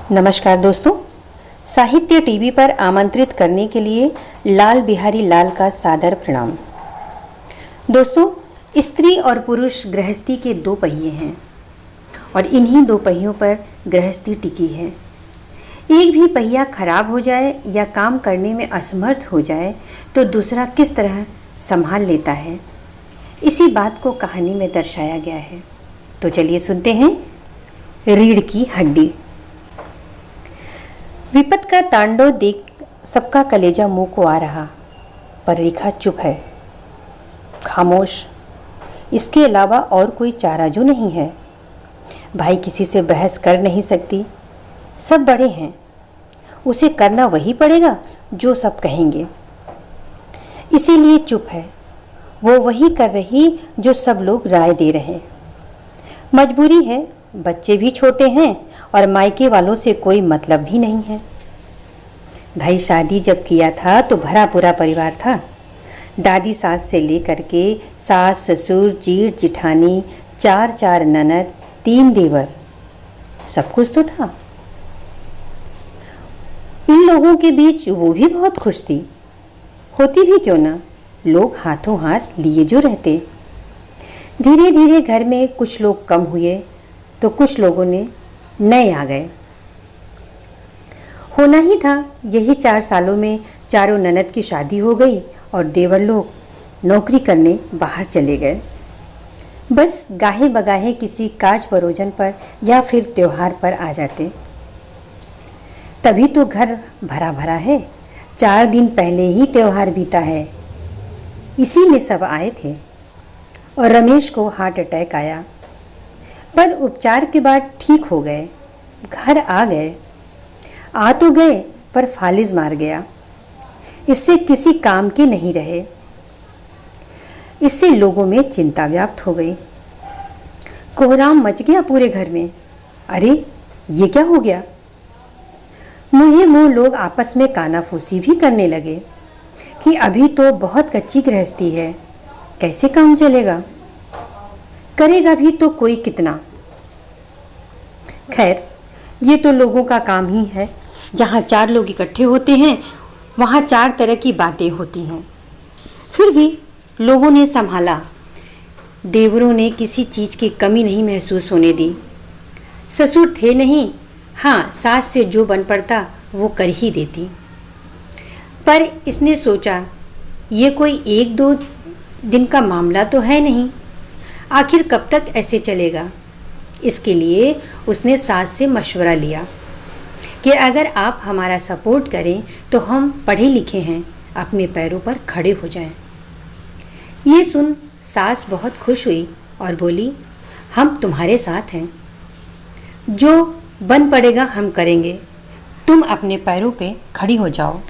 नमस्कार दोस्तों, साहित्य टीवी पर आमंत्रित करने के लिए लाल बिहारी लाल का सादर प्रणाम। दोस्तों, स्त्री और पुरुष गृहस्थी के दो पहिए हैं और इन्हीं दो पहियों पर गृहस्थी टिकी है। एक भी पहिया खराब हो जाए या काम करने में असमर्थ हो जाए तो दूसरा किस तरह संभाल लेता है, इसी बात को कहानी में दर्शाया गया है। तो चलिए सुनते हैं रीढ़ की हड्डी। विपत का तांडव देख सबका कलेजा मुंह को आ रहा, पर रेखा चुप है, खामोश। इसके अलावा और कोई चाराजू नहीं है। भाई किसी से बहस कर नहीं सकती, सब बड़े हैं, उसे करना वही पड़ेगा जो सब कहेंगे, इसीलिए चुप है। वो वही कर रही जो सब लोग राय दे रहे। मजबूरी है, बच्चे भी छोटे हैं और मायके वालों से कोई मतलब भी नहीं है। भाई शादी जब किया था तो भरा पूरा परिवार था। दादी सास से लेकर के सास ससुर जीठ जिठानी, चार ननद, 3 देवर, सब कुछ तो था। इन लोगों के बीच वो भी बहुत खुश थी। होती भी क्यों ना, लोग हाथों हाथ लिए जो रहते। धीरे धीरे घर में कुछ लोग कम हुए तो कुछ लोगों ने नए आ गए। होना ही था, यही 4 सालों में चारों ननद की शादी हो गई और देवर लोग नौकरी करने बाहर चले गए। बस गाहे बगाहे किसी काज परोजन पर या फिर त्योहार पर आ जाते। तभी तो घर भरा भरा है। 4 दिन पहले ही त्योहार बीता है, इसी में सब आए थे। और रमेश को हार्ट अटैक आया, पर उपचार के बाद ठीक हो गए, घर आ गए। आ तो गए पर फालिज मार गया, इससे किसी काम के नहीं रहे। इससे लोगों में चिंता व्याप्त हो गई। कोहराम मच गया पूरे घर में। अरे ये क्या हो गया? मुँहे मुँह लोग आपस में कानाफूसी भी करने लगे कि अभी तो बहुत कच्ची गृहस्थी है, कैसे काम चलेगा, करेगा भी तो कोई कितना। खैर, ये तो लोगों का काम ही है। जहाँ 4 लोग इकट्ठे होते हैं वहाँ 4 तरह की बातें होती हैं। फिर भी लोगों ने संभाला। देवरों ने किसी चीज़ की कमी नहीं महसूस होने दी। ससुर थे नहीं, हाँ सास से जो बन पड़ता वो कर ही देती। पर इसने सोचा ये कोई 1-2 दिन का मामला तो है नहीं, आखिर कब तक ऐसे चलेगा। इसके लिए उसने सास से मशवरा लिया कि अगर आप हमारा सपोर्ट करें तो हम पढ़े लिखे हैं, अपने पैरों पर खड़े हो जाएं। ये सुन सास बहुत खुश हुई और बोली, हम तुम्हारे साथ हैं, जो बन पड़ेगा हम करेंगे, तुम अपने पैरों पे खड़ी हो जाओ,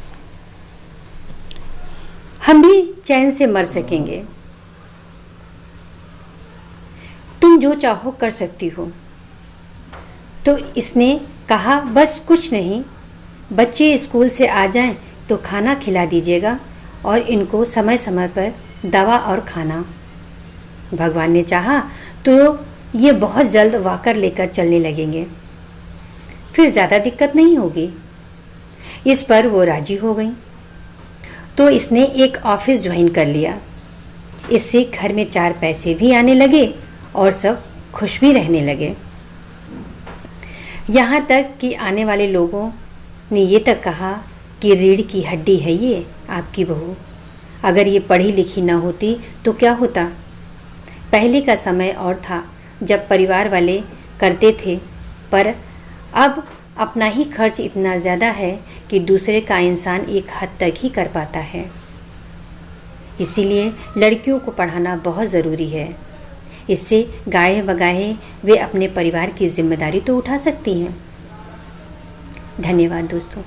हम भी चैन से मर सकेंगे। तुम जो चाहो कर सकती हो। तो इसने कहा, बस कुछ नहीं, बच्चे स्कूल से आ जाएं तो खाना खिला दीजिएगा और इनको समय समय पर दवा और खाना। भगवान ने चाहा तो ये बहुत जल्द वॉकर लेकर चलने लगेंगे, फिर ज़्यादा दिक्कत नहीं होगी। इस पर वो राजी हो गई। तो इसने एक ऑफिस ज्वाइन कर लिया। इससे घर में 4 पैसे भी आने लगे और सब खुश भी रहने लगे। यहाँ तक कि आने वाले लोगों ने ये तक कहा कि रीढ़ की हड्डी है ये आपकी बहू। अगर ये पढ़ी लिखी ना होती तो क्या होता। पहले का समय और था जब परिवार वाले करते थे, पर अब अपना ही खर्च इतना ज़्यादा है कि दूसरे का इंसान एक हद तक ही कर पाता है। इसीलिए लड़कियों को पढ़ाना बहुत ज़रूरी है। इससे गाहे बगाहे वे अपने परिवार की जिम्मेदारी तो उठा सकती हैं। धन्यवाद दोस्तों।